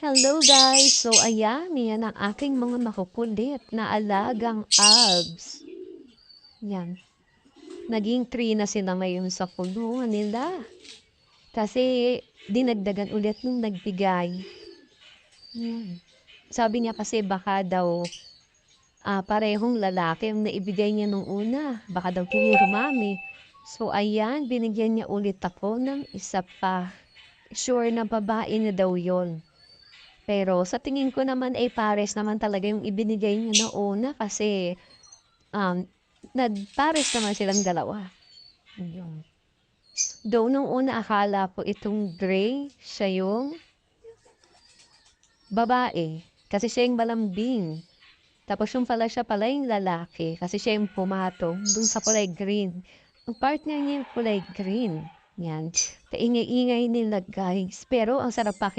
Hello guys! So ayan, yan ang aking mga makukulit na alagang Alps. Yan. Naging 3 na sila ngayon sa kulungan nila. Kasi dinagdagan ulit nung nagbigay. Yan. Sabi niya kasi baka daw parehong lalaki ang naibigay niya nung una. Baka daw rumami. So ayan, binigyan niya ulit ako ng isa pa. Sure na babae na daw yon. Pero sa tingin ko naman ay pares naman talaga yung ibinigay niya noong una kasi nagpares naman silang dalawa. Yun. Though nung una akala ko itong gray, siya yung babae. Kasi siya yung malambing. Tapos yung pala siya pala yung lalaki. Kasi siya yung pumatong dun sa kulay green. Ang partner niya yung kulay green. Yan. Kaingay-ingay nila guys. Pero ang sarap pakinggan.